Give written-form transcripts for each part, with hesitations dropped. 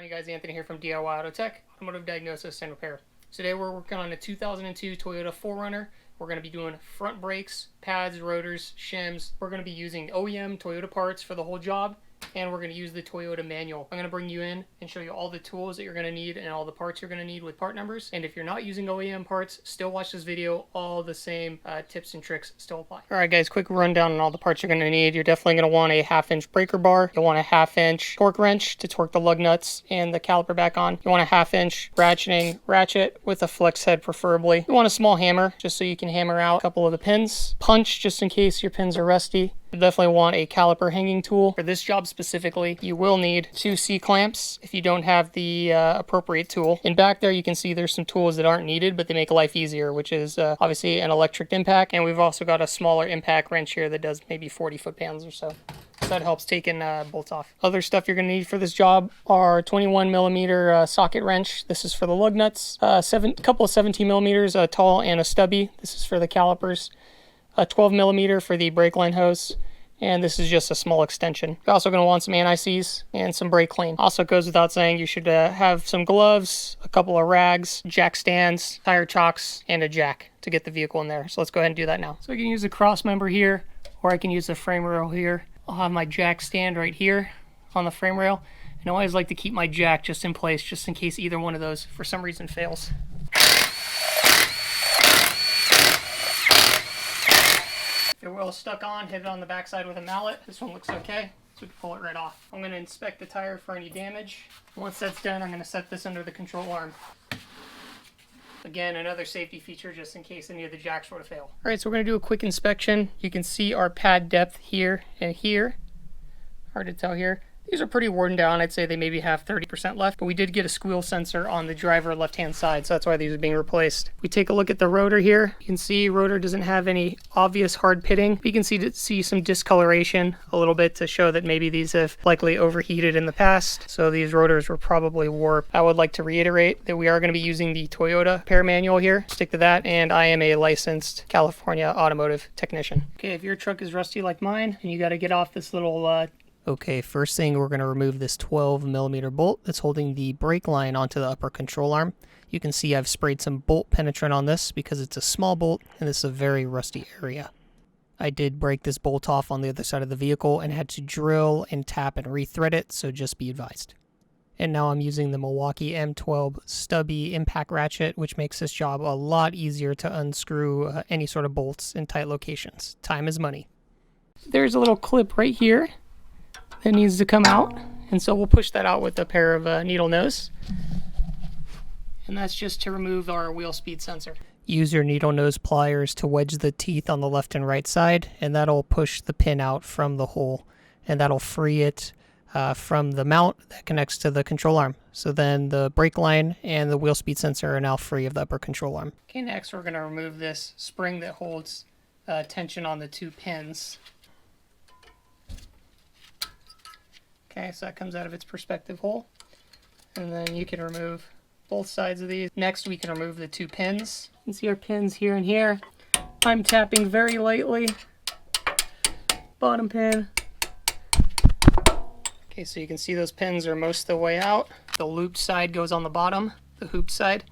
you guys? Anthony here from DIYautotech, Automotive Diagnosis and Repair. Today we're working on a 2002 Toyota 4Runner. We're going to be doing front brakes, pads, rotors, shims. We're going to be using OEM Toyota parts for the whole job, and we're going to use the Toyota manual. I'm going to bring you in and show you all the tools that you're going to need and all the parts you're going to need with part numbers. And if you're not using OEM parts, still watch this video. All the same tips and tricks still apply. Alright guys, quick rundown on all the parts you're going to need. You're definitely going to want a 1/2-inch breaker bar. You'll want a 1/2-inch torque wrench to torque the lug nuts and the caliper back on. You want a 1/2-inch ratcheting ratchet with a flex head preferably. You want a small hammer just so you can hammer out a couple of the pins. Punch just in case your pins are rusty. You definitely want a caliper hanging tool. For this job specifically, you will need 2 C-clamps if you don't have the appropriate tool. In back there, you can see there's some tools that aren't needed, but they make life easier, which is obviously an electric impact. And we've also got a smaller impact wrench here that does maybe 40 foot-pounds or so. So that helps taking bolts off. Other stuff you're going to need for this job are 21 millimeter socket wrench. This is for the lug nuts. A couple of 17 millimeters, a tall and a stubby. This is for the calipers. A 12 millimeter for the brake line hose, and this is just a small extension. You're also going to want some anti-seize and some brake clean. Also goes without saying, you should have some gloves, a couple of rags, jack stands, tire chocks, and a jack to get the vehicle in there. So let's go ahead and do that now. So I can use a cross member here, or I can use the frame rail here. I'll have my jack stand right here on the frame rail, and I always like to keep my jack just in place, just in case either one of those for some reason fails. If your wheel's stuck on, hit it on the backside with a mallet. This one looks okay, so we can pull it right off. I'm going to inspect the tire for any damage. Once that's done, I'm going to set this under the control arm. Again, another safety feature just in case any of the jacks were to fail. Alright, so we're going to do a quick inspection. You can see our pad depth here and here. Hard to tell here. These are pretty worn down. I'd say they maybe have 30% left, but we did get a squeal sensor on the driver left-hand side, so that's why these are being replaced. We take a look at the rotor here. You can see rotor doesn't have any obvious hard pitting. You can see some discoloration a little bit to show that maybe these have likely overheated in the past, so these rotors were probably warped. I would like to reiterate that we are going to be using the Toyota repair manual here. Stick to that, and I am a licensed California automotive technician. Okay, if your truck is rusty like mine, and you got to get off this little Okay, first thing, we're going to remove this 12 millimeter bolt that's holding the brake line onto the upper control arm. You can see I've sprayed some bolt penetrant on this because it's a small bolt and this is a very rusty area. I did break this bolt off on the other side of the vehicle and had to drill and tap and rethread it, so just be advised. And now I'm using the Milwaukee M12 stubby impact ratchet, which makes this job a lot easier to unscrew any sort of bolts in tight locations. Time is money. There's a little clip right here that needs to come out, and so we'll push that out with a pair of needle nose, and that's just to remove our wheel speed sensor. Use your needle nose pliers to wedge the teeth on the left and right side, and that'll push the pin out from the hole, and that'll free it from the mount that connects to the control arm. So then the brake line and the wheel speed sensor are now free of the upper control arm. Okay, next we're going to remove this spring that holds tension on the 2 pins. Okay, so that comes out of its perspective hole. And then you can remove both sides of these. Next, we can remove the 2 pins. You can see our pins here and here. I'm tapping very lightly. Bottom pin. Okay, so you can see those pins are most of the way out. The looped side goes on the bottom, the hooped side,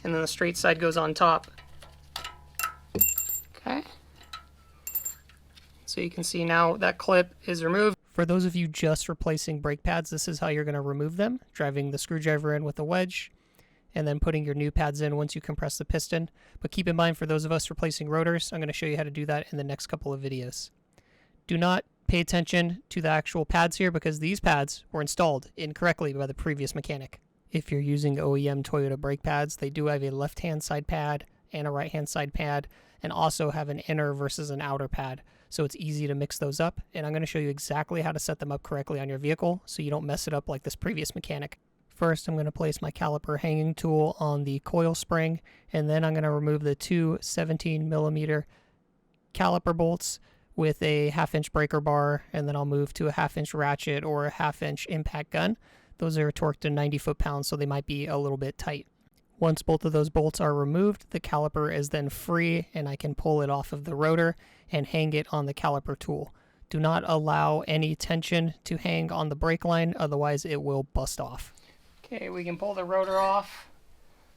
and then the straight side goes on top. Okay. So you can see now that clip is removed. For those of you just replacing brake pads, this is how you're going to remove them. Driving the screwdriver in with a wedge, and then putting your new pads in once you compress the piston. But keep in mind, for those of us replacing rotors, I'm going to show you how to do that in the next couple of videos. Do not pay attention to the actual pads here, because these pads were installed incorrectly by the previous mechanic. If you're using OEM Toyota brake pads, they do have a left-hand side pad and a right-hand side pad, and also have an inner versus an outer pad. So it's easy to mix those up, and I'm going to show you exactly how to set them up correctly on your vehicle so you don't mess it up like this previous mechanic. First, I'm going to place my caliper hanging tool on the coil spring, and then I'm going to remove the 2 17 millimeter caliper bolts with a 1/2-inch breaker bar, and then I'll move to a 1/2-inch ratchet or a 1/2-inch impact gun. Those are torqued to 90 foot-pounds, so they might be a little bit tight. Once both of those bolts are removed, the caliper is then free, and I can pull it off of the rotor and hang it on the caliper tool. Do not allow any tension to hang on the brake line, otherwise it will bust off. Okay, we can pull the rotor off.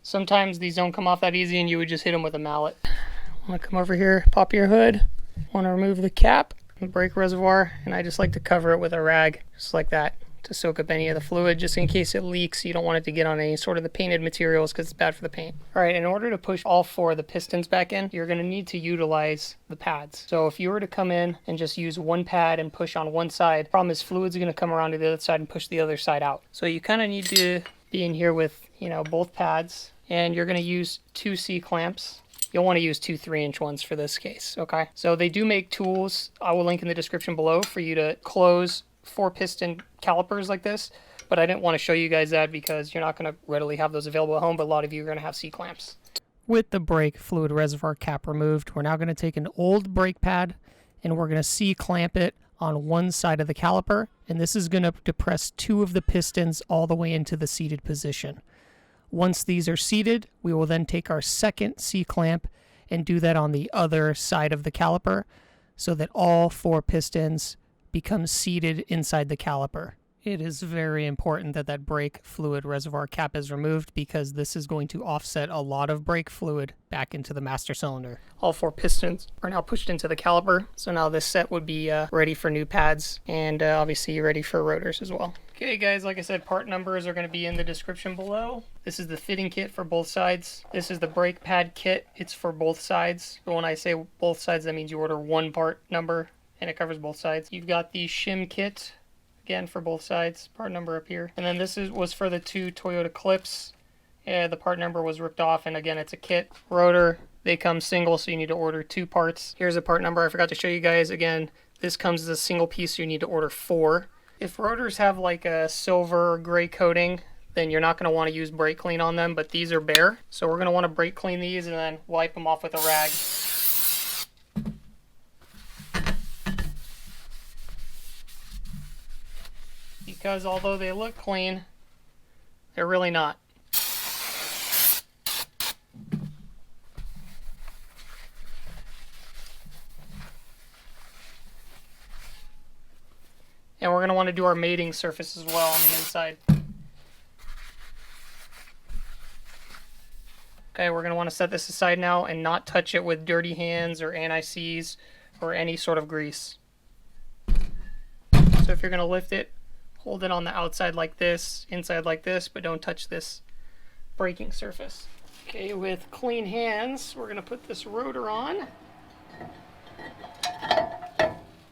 Sometimes these don't come off that easy and you would just hit them with a mallet. I'm gonna come over here, pop your hood. Want to remove the cap, the brake reservoir, and I just like to cover it with a rag, just like that, to soak up any of the fluid, just in case it leaks. You don't want it to get on any sort of the painted materials because it's bad for the paint. All right, in order to push all 4 of the pistons back in, you're gonna need to utilize the pads. So if you were to come in and just use one pad and push on one side, the problem is fluid's gonna come around to the other side and push the other side out. So you kind of need to be in here with, you know, both pads, and you're gonna use 2 C-clamps. You'll want to use 2 3-inch ones for this case, okay? So they do make tools. I will link in the description below for you to close 4-piston calipers like this, but I didn't want to show you guys that because you're not going to readily have those available at home, but a lot of you are going to have C-clamps. With the brake fluid reservoir cap removed, we're now going to take an old brake pad and we're going to C-clamp it on one side of the caliper, and this is going to depress 2 of the pistons all the way into the seated position. Once these are seated, we will then take our second C-clamp and do that on the other side of the caliper so that all 4 pistons become seated inside the caliper. It is very important that that brake fluid reservoir cap is removed because this is going to offset a lot of brake fluid back into the master cylinder. All 4 pistons are now pushed into the caliper, so now this set would be ready for new pads and obviously ready for rotors as well. Okay guys, like I said, part numbers are going to be in the description below. This is the fitting kit for both sides. This is the brake pad kit. It's for both sides. But when I say both sides, that means you order one part number and it covers both sides. You've got the Shim Kit, again for both sides, part number up here. And then this was for the 2 Toyota Clips. The part number was ripped off, and again, it's a kit. Rotor, they come single, so you need to order 2 parts. Here's a part number I forgot to show you guys. Again, this comes as a single piece, so you need to order 4. If rotors have like a silver or gray coating, then you're not going to want to use brake clean on them, but these are bare. So we're going to want to brake clean these and then wipe them off with a rag. Because although they look clean, they're really not. And we're going to want to do our mating surface as well on the inside. Okay, we're going to want to set this aside now and not touch it with dirty hands or anti-seize or any sort of grease. So if you're going to lift it, hold it on the outside like this, inside like this, but don't touch this braking surface. Okay, with clean hands, we're going to put this rotor on.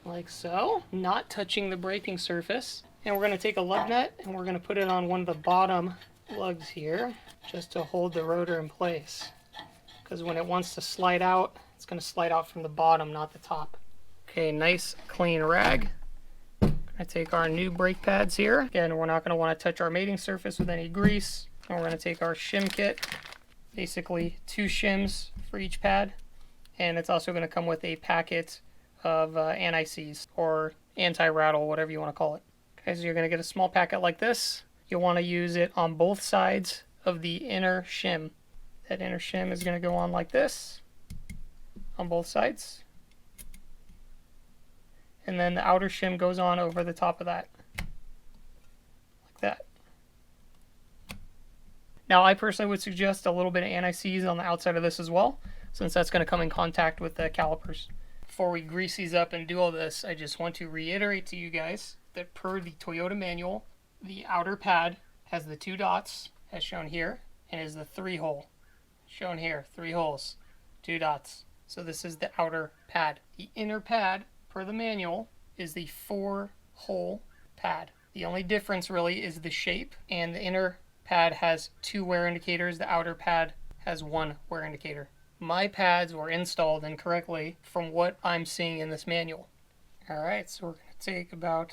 Like so, not touching the braking surface. And we're going to take a lug nut and we're going to put it on one of the bottom lugs here just to hold the rotor in place. Because when it wants to slide out, it's going to slide out from the bottom, not the top. Okay, nice clean rag. Going to take our new brake pads here. Again, we're not going to want to touch our mating surface with any grease. And we're going to take our Shim Kit, basically 2 shims for each pad. And it's also going to come with a packet of anti-seize or anti-rattle, whatever you want to call it. Okay, so you're going to get a small packet like this. You'll want to use it on both sides of the inner shim. That inner shim is going to go on like this on both sides. And then the outer shim goes on over the top of that. Like that. Now I personally would suggest a little bit of anti-seize on the outside of this as well, since that's going to come in contact with the calipers. Before we grease these up and do all this, I just want to reiterate to you guys that per the Toyota manual, the outer pad has the 2 dots, as shown here, and is the 3-hole. Shown here, 3 holes, 2 dots. So this is the outer pad. The inner pad, per the manual, is the 4-hole pad. The only difference really is the shape, and the inner pad has 2 wear indicators, the outer pad has 1 wear indicator. My pads were installed incorrectly from what I'm seeing in this manual. Alright, so we're going to take about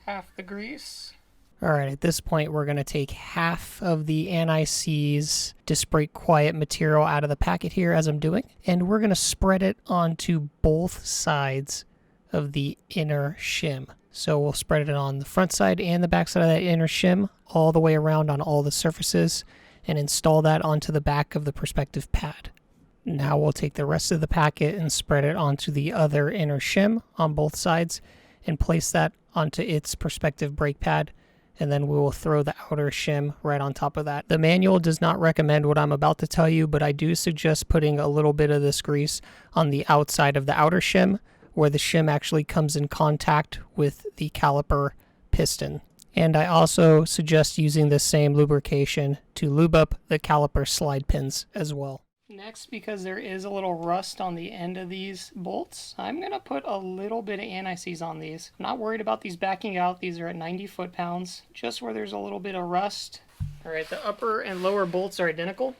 half the grease. Alright, at this point we're going to take half of the anti-seize disc brake quiet material out of the packet here as I'm doing, and we're going to spread it onto both sides of the inner shim. So we'll spread it on the front side and the back side of that inner shim all the way around on all the surfaces and install that onto the back of the prospective pad. Now we'll take the rest of the packet and spread it onto the other inner shim on both sides and place that onto its prospective brake pad and then we will throw the outer shim right on top of that. The manual does not recommend what I'm about to tell you, but I do suggest putting a little bit of this grease on the outside of the outer shim, where the shim actually comes in contact with the caliper piston. And I also suggest using the same lubrication to lube up the caliper slide pins as well. Next, because there is a little rust on the end of these bolts, I'm going to put a little bit of anti-seize on these. I'm not worried about these backing out. These are at 90 foot-pounds, just where there's a little bit of rust. All right, the upper and lower bolts are identical.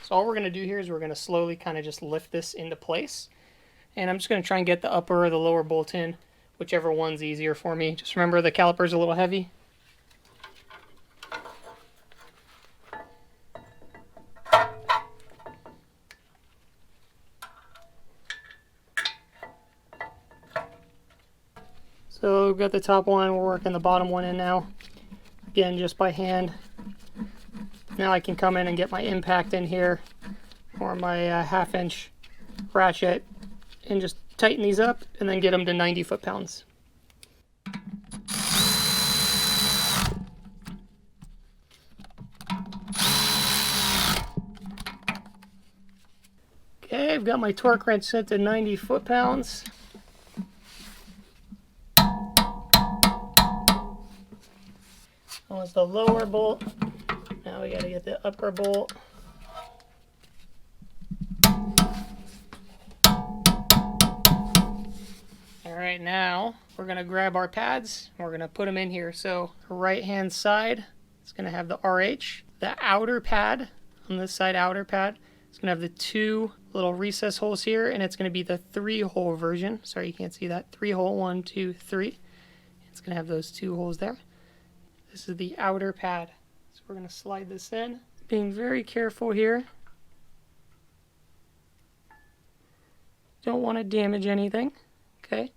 So all we're going to do here is we're going to slowly kind of just lift this into place. And I'm just going to try and get the upper or the lower bolt in, whichever one's easier for me. Just remember the caliper's a little heavy. So we've got the top one, we're working the bottom one in now. Again, just by hand. Now I can come in and get my impact in here, or my half-inch ratchet, and just tighten these up and then get them to 90 foot-pounds. Okay, I've got my torque wrench set to 90 foot-pounds. That was the lower bolt. Now we got to get the upper bolt. Alright, now we're going to grab our pads and we're going to put them in here. So right hand side is going to have the RH. The outer pad, on this side outer pad, is going to have the 2 little recess holes here, and it's going to be the 3-hole version. Sorry, you can't see that. 3-hole, 1, 2, 3. It's going to have those 2 holes there. This is the outer pad. So we're going to slide this in. Being very careful here. Don't want to damage anything. Okay.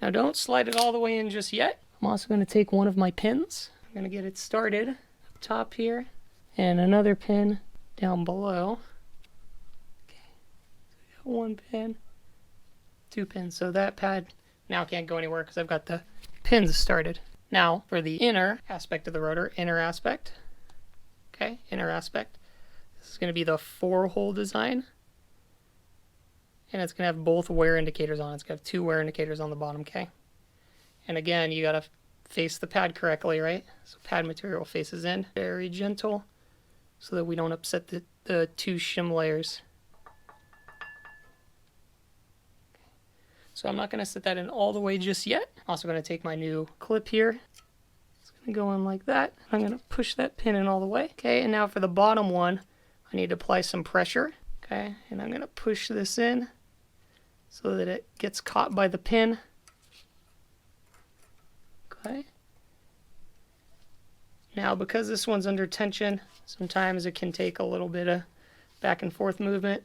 Now don't slide it all the way in just yet. I'm also going to take one of my pins. I'm going to get it started up top here. And another pin down below. Okay. So we got 1 pin. 2 pins. So that pad now can't go anywhere because I've got the pins started. Now, for the inner aspect of the rotor, inner aspect, this is going to be the 4-hole design, and it's going to have both wear indicators on it. It's going to have 2 wear indicators on the bottom, okay? And again, you got to face the pad correctly, right? So pad material faces in, very gentle, so that we don't upset the 2 shim layers. So I'm not going to set that in all the way just yet. I'm also going to take my new clip here. It's going to go in like that. I'm going to push that pin in all the way. Okay, and now for the bottom one, I need to apply some pressure. Okay, and I'm going to push this in so that it gets caught by the pin. Okay. Now, because this one's under tension, sometimes it can take a little bit of back and forth movement.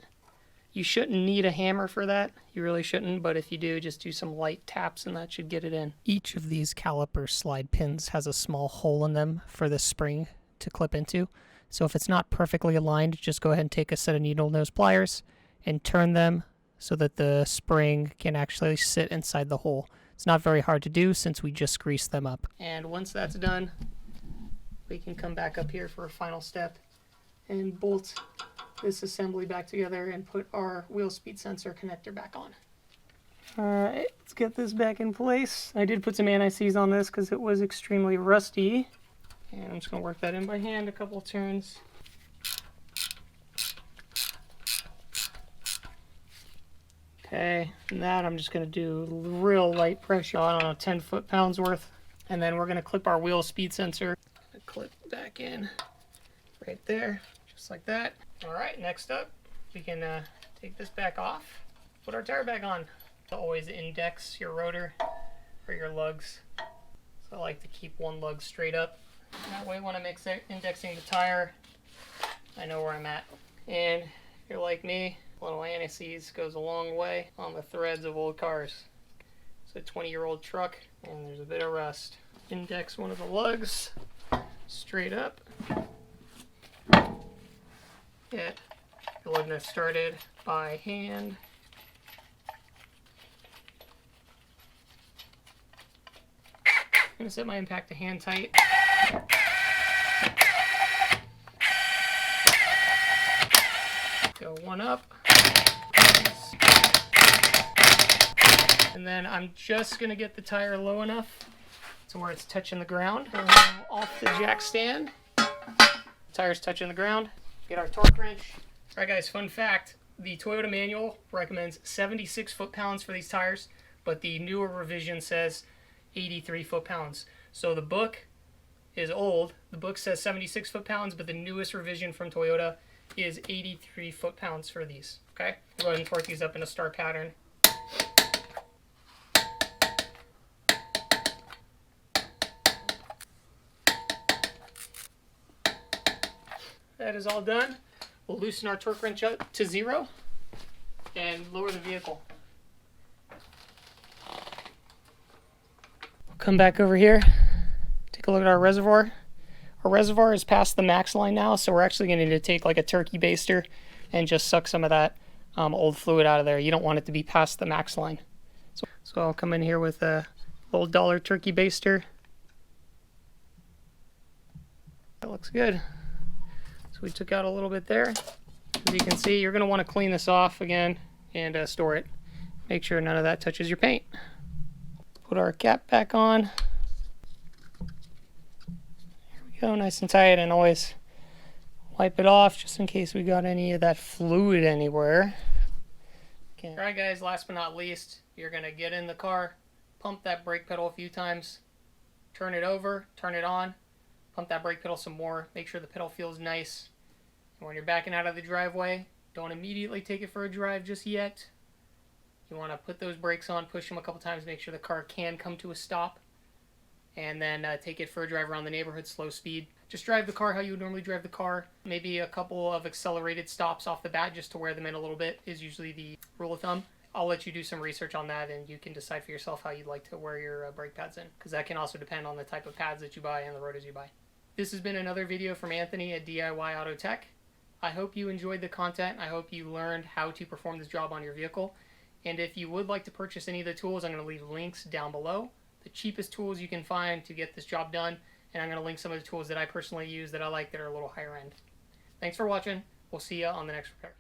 You shouldn't need a hammer for that. You really shouldn't, but if you do, just do some light taps and that should get it in. Each of these caliper slide pins has a small hole in them for the spring to clip into. So if it's not perfectly aligned, just go ahead and take a set of needle nose pliers and turn them so that the spring can actually sit inside the hole. It's not very hard to do since we just greased them up. And once that's done, we can come back up here for a final step and bolt this assembly back together and put our wheel speed sensor connector back on. Alright, let's get this back in place. I did put some anti-seize on this because it was extremely rusty. And I'm just going to work that in by hand a couple of turns. Okay, and that I'm just going to do real light pressure, I don't know, 10 foot-pounds worth. And then we're going to clip our wheel speed sensor. Clip back in right there, just like that. Alright, next up, we can take this back off, put our tire back on. So always index your rotor or your lugs. So I like to keep one lug straight up. That way when I'm indexing the tire, I know where I'm at. And if you're like me, a little anti-seize goes a long way on the threads of old cars. It's a 20-year-old truck and there's a bit of rust. Index one of the lugs straight up. Get the lug nut started by hand. I'm going to set my impact to hand tight. Go one up. And then I'm just going to get the tire low enough to where it's touching the ground. Off the jack stand. Tire's touching the ground. Get our torque wrench. Alright guys, fun fact. The Toyota manual recommends 76 foot-pounds for these tires, but the newer revision says 83 foot-pounds. So the book is old. The book says 76 foot-pounds, but the newest revision from Toyota is 83 foot-pounds for these. Okay? Go ahead and torque these up in a star pattern. That is all done. We'll loosen our torque wrench up to 0 and lower the vehicle. Come back over here, take a look at our reservoir. Our reservoir is past the max line now, so we're actually going to need to take like a turkey baster and just suck some of that old fluid out of there. You don't want it to be past the max line. So I'll come in here with a old dollar turkey baster. That looks good. So we took out a little bit there. As you can see, you're going to want to clean this off again and store it. Make sure none of that touches your paint. Put our cap back on. There we go, nice and tight, and always wipe it off just in case we got any of that fluid anywhere. Okay. Alright guys, last but not least, you're going to get in the car, pump that brake pedal a few times, turn it over, turn it on, pump that brake pedal some more, make sure the pedal feels nice. And when you're backing out of the driveway, don't immediately take it for a drive just yet. You want to put those brakes on, push them a couple times, make sure the car can come to a stop, and then take it for a drive around the neighborhood, slow speed. Just drive the car how you would normally drive the car. Maybe a couple of accelerated stops off the bat just to wear them in a little bit is usually the rule of thumb. I'll let you do some research on that, and you can decide for yourself how you'd like to wear your brake pads in, because that can also depend on the type of pads that you buy and the rotors you buy. This has been another video from Anthony at DIYautotech. I hope you enjoyed the content. I hope you learned how to perform this job on your vehicle. And if you would like to purchase any of the tools, I'm going to leave links down below. The cheapest tools you can find to get this job done. And I'm going to link some of the tools that I personally use that I like that are a little higher end. Thanks for watching. We'll see you on the next repair.